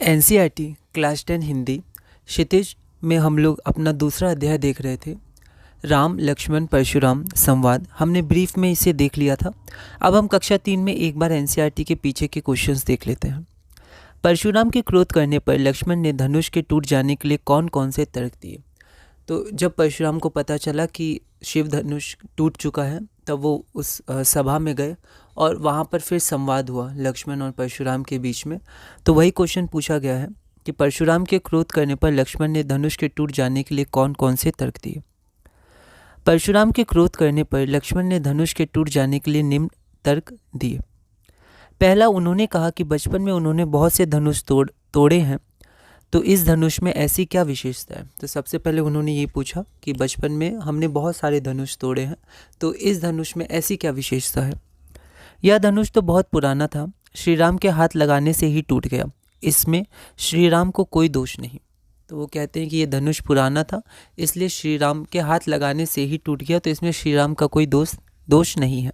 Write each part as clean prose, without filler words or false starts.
NCERT class 10 Hindi क्षितिज में हम लोग अपना दूसरा अध्याय देख रहे थे। राम लक्ष्मण परशुराम संवाद हमने ब्रीफ में इसे देख लिया था। अब हम कक्षा 3 में एक बार एनसीईआरटी के पीछे के क्वेश्चंस देख लेते हैं। परशुराम के क्रोध करने पर लक्ष्मण ने धनुष के टूट जाने के लिए कौन कौन से तर्क दिए। तो जब परशुराम को पता चला कि शिव धनुष टूट चुका है तब वो उस सभा में गए और वहाँ पर फिर संवाद हुआ लक्ष्मण और परशुराम के बीच में। तो वही क्वेश्चन पूछा गया है कि परशुराम के क्रोध करने पर लक्ष्मण ने धनुष के टूट जाने के लिए कौन कौन से तर्क दिए। परशुराम के क्रोध करने पर लक्ष्मण ने धनुष के टूट जाने के लिए निम्न तर्क दिए। पहला, उन्होंने कहा कि बचपन में उन्होंने बहुत से धनुष तोड़े हैं, तो इस धनुष में ऐसी क्या विशेषता है। तो सबसे पहले उन्होंने ये पूछा कि बचपन में हमने बहुत सारे धनुष तोड़े हैं, तो इस धनुष में ऐसी क्या विशेषता है। यह धनुष तो बहुत पुराना था, श्री राम के हाथ लगाने से ही टूट गया, इसमें श्री राम को कोई दोष नहीं। तो वो कहते हैं कि ये धनुष पुराना था इसलिए श्री राम के हाथ लगाने से ही टूट गया, तो इसमें श्री राम का कोई दोष नहीं है।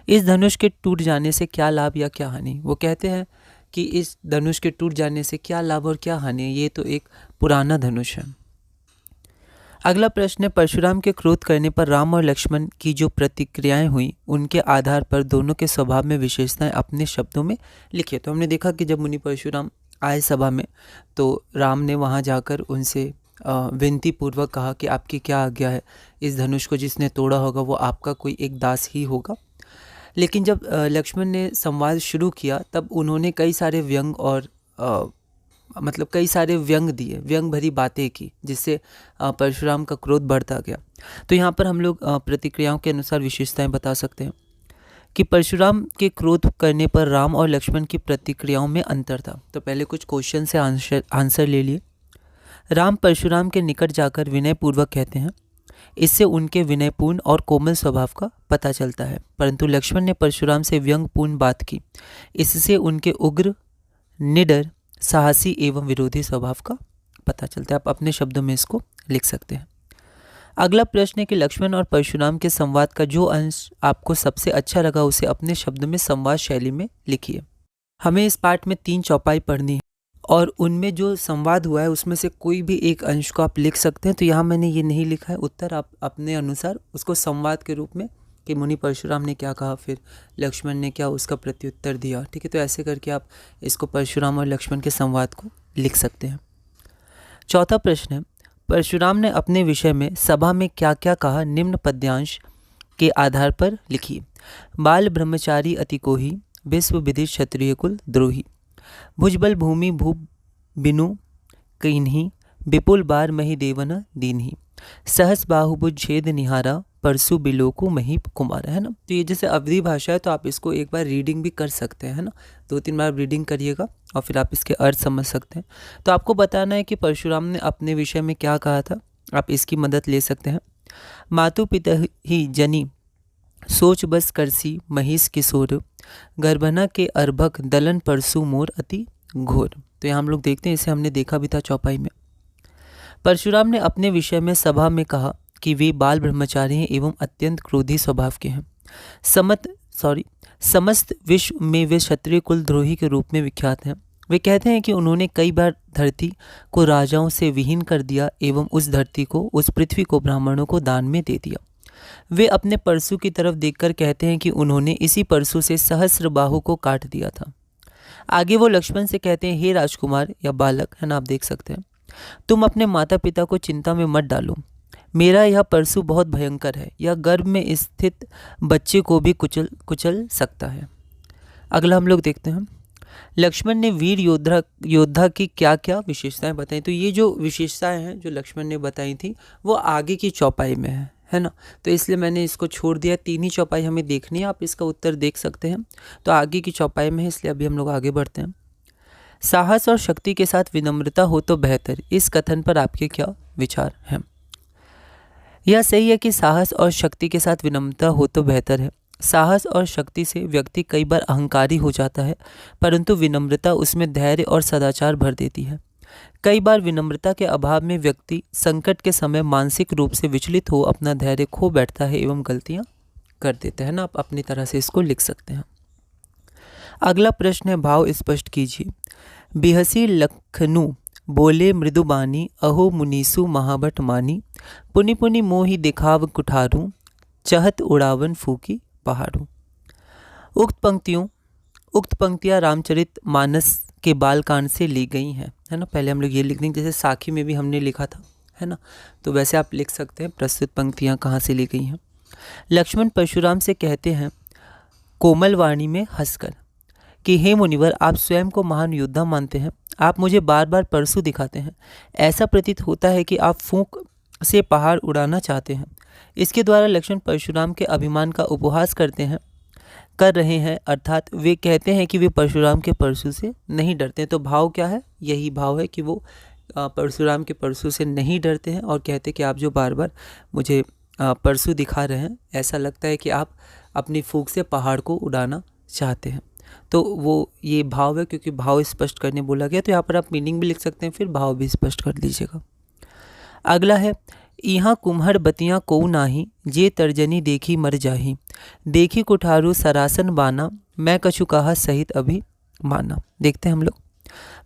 इस धनुष के टूट जाने से क्या लाभ या क्या हानि। वो कहते हैं कि इस धनुष के टूट जाने से क्या लाभ और क्या हानि है, ये तो एक पुराना धनुष है। अगला प्रश्न है, परशुराम के क्रोध करने पर राम और लक्ष्मण की जो प्रतिक्रियाएं हुई उनके आधार पर दोनों के स्वभाव में विशेषताएं अपने शब्दों में लिखिए। तो हमने देखा कि जब मुनि परशुराम आए सभा में तो राम ने वहां जाकर उनसे विनती पूर्वक कहा कि आपकी क्या आज्ञा है, इस धनुष को जिसने तोड़ा होगा वो आपका कोई एक दास ही होगा। लेकिन जब लक्ष्मण ने संवाद शुरू किया तब उन्होंने कई सारे व्यंग और कई सारे व्यंग दिए, व्यंग भरी बातें की, जिससे परशुराम का क्रोध बढ़ता गया। तो यहाँ पर हम लोग प्रतिक्रियाओं के अनुसार विशेषताएं बता सकते हैं कि परशुराम के क्रोध करने पर राम और लक्ष्मण की प्रतिक्रियाओं में अंतर था। तो पहले कुछ क्वेश्चन से आंसर ले लिए। राम परशुराम के निकट जाकर विनयपूर्वक कहते हैं, इससे उनके विनयपूर्ण और कोमल स्वभाव का पता चलता है। परंतु लक्ष्मण ने परशुराम से व्यंग्यपूर्ण बात की, इससे उनके उग्र, निडर, साहसी एवं विरोधी स्वभाव का पता चलता है। आप अपने शब्दों में इसको लिख सकते हैं। अगला प्रश्न है कि लक्ष्मण और परशुराम के संवाद का जो अंश आपको सबसे अच्छा लगा उसे अपने शब्दों में संवाद शैली में लिखिए। हमें इस पाठ में 3 चौपाई पढ़नी है और उनमें जो संवाद हुआ है उसमें से कोई भी एक अंश को आप लिख सकते हैं। तो यहाँ मैंने ये नहीं लिखा है, उत्तर आप अपने अनुसार उसको संवाद के रूप में कि मुनि परशुराम ने क्या कहा, फिर लक्ष्मण ने क्या उसका प्रत्युत्तर दिया। ठीक है, तो ऐसे करके आप इसको परशुराम और लक्ष्मण के संवाद को लिख सकते हैं। चौथा प्रश्न है, परशुराम ने अपने विषय में सभा में क्या क्या कहा, निम्न पद्यांश के आधार पर लिखिए। बाल ब्रह्मचारी अति कोही, विश्व विदित क्षत्रिय कुल द्रोही। भुजबल भूमि भूप बिनु किन्ही, विपुल बार मही देवन दीन्ही। सहस बाहुभुज छेद निहारा, परसु बिलोकु महीप कुमार। है ना। तो ये जैसे अवधि भाषा है तो आप इसको एक बार रीडिंग भी कर सकते हैं, है ना। 2-3 बार रीडिंग करिएगा और फिर आप इसके अर्थ समझ सकते हैं। तो आपको बताना है कि परशुराम ने अपने विषय में क्या कहा था, आप इसकी मदद ले सकते हैं। मातु पिता ही जनी सोच बस करसी महिष किशोर, गर्भना के अर्भक दलन परसु मोर अति घोर। तो यहाँ हम लोग देखते हैं, इसे हमने देखा भी था चौपाई में। परशुराम ने अपने विषय में सभा में कहा कि वे बाल ब्रह्मचारी हैं एवं अत्यंत क्रोधी स्वभाव के हैं। समस्त विश्व में वे क्षत्रिय कुल द्रोही के रूप में विख्यात हैं। वे कहते हैं कि उन्होंने कई बार धरती को राजाओं से विहीन कर दिया एवं उस धरती को, उस पृथ्वी को ब्राह्मणों को दान में दे दिया। वे अपने परशु की तरफ देखकर कहते हैं कि उन्होंने इसी परशु से सहस्र बाहु को काट दिया था। आगे वो लक्ष्मण से कहते हैं, हे राजकुमार या बालक, है ना, आप देख सकते हैं, तुम अपने माता पिता को चिंता में मत डालो। मेरा यह परशु बहुत भयंकर है, यह गर्भ में स्थित बच्चे को भी कुचल सकता है। अगला हम लोग देखते हैं, लक्ष्मण ने वीर योद्धा की क्या क्या विशेषताएं बताई। तो ये जो विशेषताएं हैं जो लक्ष्मण ने बताई थी वो आगे की चौपाई में है ना। तो इसलिए मैंने इसको छोड़ दिया। 3 ही चौपाई हमें देखनी है, आप इसका उत्तर देख सकते हैं। तो आगे की चौपाई में है, इसलिए अभी हम लोग आगे बढ़ते हैं। साहस और शक्ति के साथ विनम्रता हो तो बेहतर, इस कथन पर आपके क्या विचार हैं। यह सही है कि साहस और शक्ति के साथ विनम्रता हो तो बेहतर है। साहस और शक्ति से व्यक्ति कई बार अहंकारी हो जाता है, परंतु विनम्रता उसमें धैर्य और सदाचार भर देती है। कई बार विनम्रता के अभाव में व्यक्ति संकट के समय मानसिक रूप से विचलित हो अपना धैर्य खो बैठता है एवं गलतियां कर देता है ना। आप अपनी तरह से इसको लिख सकते हैं। अगला प्रश्न है, भाव स्पष्ट कीजिए। बिहसी लखनू बोले मृदुबानी, अहो मुनीसु महाबट मानी, पुनि पुनि मोहि दिखाव कुठारू, चहत उड़ावन फूकी पहाड़ू। उक्त पंक्तियाँ रामचरित मानस के बालकांड से ली गई हैं, है ना। पहले हम लोग ये लिख देंगे, जैसे साखी में भी हमने लिखा था, है ना, तो वैसे आप लिख सकते हैं प्रस्तुत पंक्तियाँ कहाँ से ली गई हैं। लक्ष्मण परशुराम से कहते हैं कोमल वाणी में हंसकर कि हे मुनिवर, आप स्वयं को महान योद्धा मानते हैं, आप मुझे बार बार परशु दिखाते हैं, ऐसा प्रतीत होता है कि आप फूंक से पहाड़ उड़ाना चाहते हैं। इसके द्वारा लक्ष्मण परशुराम के अभिमान का उपहास कर रहे हैं, अर्थात वे कहते हैं कि वे परशुराम के परशु से नहीं डरते। तो भाव क्या है? यही भाव है कि वो परशुराम के परशु से नहीं डरते हैं और कहते हैं कि आप जो बार बार मुझे परशु दिखा रहे हैं, ऐसा लगता है कि आप अपनी फूंक से पहाड़ को उड़ाना चाहते हैं। तो वो ये भाव है, क्योंकि भाव स्पष्ट करने बोला गया, तो यहाँ पर आप मीनिंग भी लिख सकते हैं, फिर भाव भी स्पष्ट कर दीजिएगा। अगला है यहाँ कुम्हड़ बतियाँ को नाही, जे तर्जनी देखी मर जाही, देखी कुठारू सरासन बाना, मैं कछु कहा सहित अभी माना। देखते हैं हम लोग।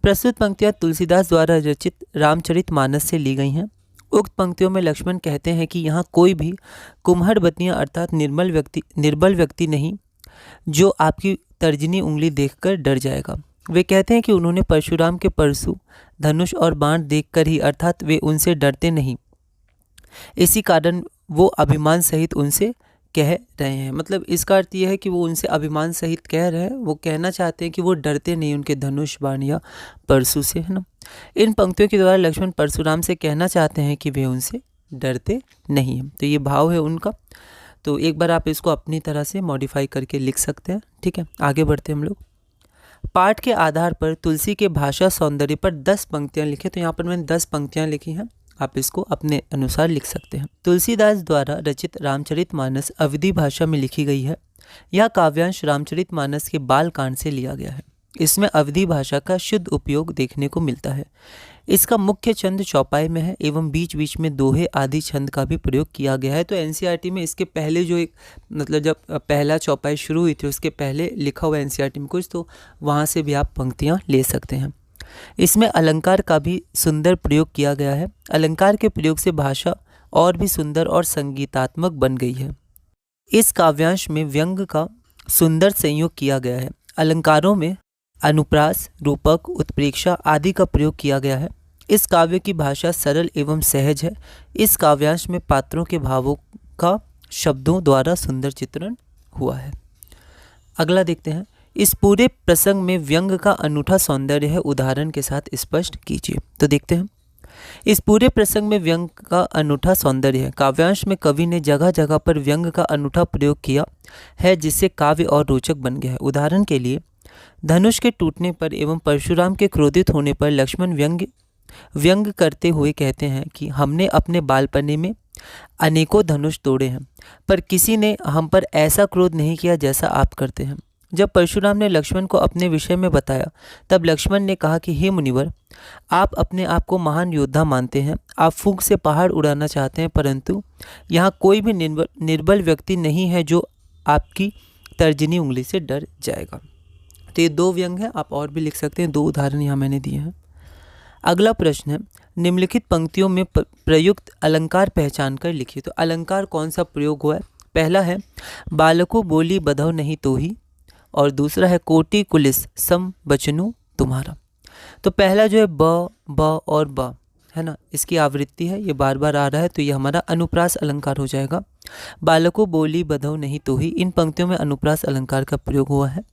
प्रस्तुत पंक्तियाँ तुलसीदास द्वारा रचित रामचरित मानस से ली गई हैं। उक्त पंक्तियों में लक्ष्मण कहते हैं कि यहाँ कोई भी कुम्हड़ बतियाँ अर्थात निर्बल व्यक्ति नहीं जो आपकी तर्जनी उंगली देखकर डर जाएगा। वे कहते हैं कि उन्होंने परशुराम के परशु, धनुष और बाण देखकर ही, अर्थात वे उनसे डरते नहीं, इसी कारण वो अभिमान सहित उनसे कह रहे हैं। मतलब इसका अर्थ यह है कि वो उनसे अभिमान सहित कह रहे हैं, वो कहना चाहते हैं कि वो डरते नहीं उनके धनुष, बाण या परशु से, है ना। इन पंक्तियों के द्वारा लक्ष्मण परशुराम से कहना चाहते हैं कि वे उनसे डरते नहीं हैं। तो ये भाव है उनका। तो एक बार आप इसको अपनी तरह से मॉडिफाई करके लिख सकते हैं। ठीक है, आगे बढ़ते हैं हम लोग। पाठ के आधार पर तुलसी के भाषा सौंदर्य पर 10 पंक्तियाँ लिखे। तो यहाँ पर मैंने 10 पंक्तियाँ लिखी हैं, आप इसको अपने अनुसार लिख सकते हैं। तुलसीदास द्वारा रचित रामचरितमानस अवधी भाषा में लिखी गई है। यह काव्यांश रामचरितमानस के बालकांड से लिया गया है। इसमें अवधी भाषा का शुद्ध उपयोग देखने को मिलता है। इसका मुख्य छंद चौपाई में है एवं बीच बीच में दोहे आदि छंद का भी प्रयोग किया गया है। तो एनसीईआरटी में इसके पहले जो एक मतलब जब पहला चौपाई शुरू हुई थी उसके पहले लिखा हुआ एनसीईआरटी में कुछ, तो वहाँ से भी आप पंक्तियाँ ले सकते हैं। इसमें अलंकार का भी सुंदर प्रयोग किया गया है। अलंकार के प्रयोग से भाषा और भी सुंदर और संगीतात्मक बन गई है। इस काव्यांश में व्यंग का सुंदर संयोग किया गया है। अलंकारों में अनुप्रास, रूपक, उत्प्रेक्षा आदि का प्रयोग किया गया है। इस काव्य की भाषा सरल एवं सहज है। इस काव्यांश में पात्रों के भावों का शब्दों द्वारा सुंदर चित्रण हुआ है। अगला देखते हैं। इस पूरे प्रसंग में व्यंग का अनूठा सौंदर्य है, उदाहरण के साथ स्पष्ट कीजिए। तो देखते हैं। इस पूरे प्रसंग में व्यंग का अनूठा सौंदर्य है। काव्यांश में कवि ने जगह जगह पर व्यंग का अनूठा प्रयोग किया है, जिससे काव्य और रोचक बन गया है। उदाहरण के लिए धनुष के टूटने पर एवं परशुराम के क्रोधित होने पर लक्ष्मण व्यंग करते हुए कहते हैं कि हमने अपने बालपने में अनेकों धनुष तोड़े हैं, पर किसी ने हम पर ऐसा क्रोध नहीं किया जैसा आप करते हैं। जब परशुराम ने लक्ष्मण को अपने विषय में बताया, तब लक्ष्मण ने कहा कि हे मुनिवर, आप अपने आप को महान योद्धा मानते हैं, आप फूंक से पहाड़ उड़ाना चाहते हैं, परंतु यहाँ कोई भी निर्बल व्यक्ति नहीं है जो आपकी तर्जनी उंगली से डर जाएगा। तो ये 2 व्यंग हैं, आप और भी लिख सकते हैं। 2 उदाहरण यहाँ मैंने दिए हैं। अगला प्रश्न है, निम्नलिखित पंक्तियों में प्रयुक्त अलंकार पहचान कर लिखिए। तो अलंकार कौन सा प्रयोग हुआ है? पहला है बालको बोली बधौ नहीं तोही, और दूसरा है कोटि कुलिस सम बचनु तुम्हारा। तो पहला जो है ब और ब है ना, इसकी आवृत्ति है, ये बार बार आ रहा है, तो ये हमारा अनुप्रास अलंकार हो जाएगा। बालको बोली बधौ नहीं तोही, इन पंक्तियों में अनुप्रास अलंकार का प्रयोग हुआ है।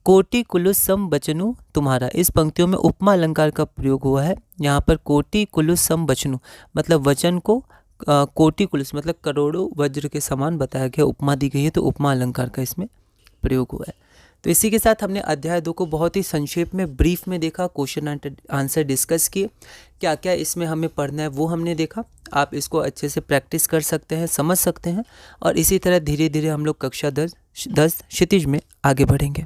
कोटि कुलुस सम बचनु तुम्हारा, इस पंक्तियों में उपमा अलंकार का प्रयोग हुआ है। यहाँ पर कोटि कुलुस सम बचनु मतलब वचन को कोटि कुलुस मतलब करोड़ों वज्र के समान बताया गया, उपमा दी गई है, तो उपमा अलंकार का इसमें प्रयोग हुआ है। तो इसी के साथ हमने अध्याय 2 को बहुत ही संक्षेप में ब्रीफ में देखा, क्वेश्चन आंसर डिस्कस किए, क्या क्या इसमें हमें पढ़ना है वो हमने देखा। आप इसको अच्छे से प्रैक्टिस कर सकते हैं, समझ सकते हैं, और इसी तरह धीरे धीरे हम लोग कक्षा 10 क्षितिज में आगे बढ़ेंगे।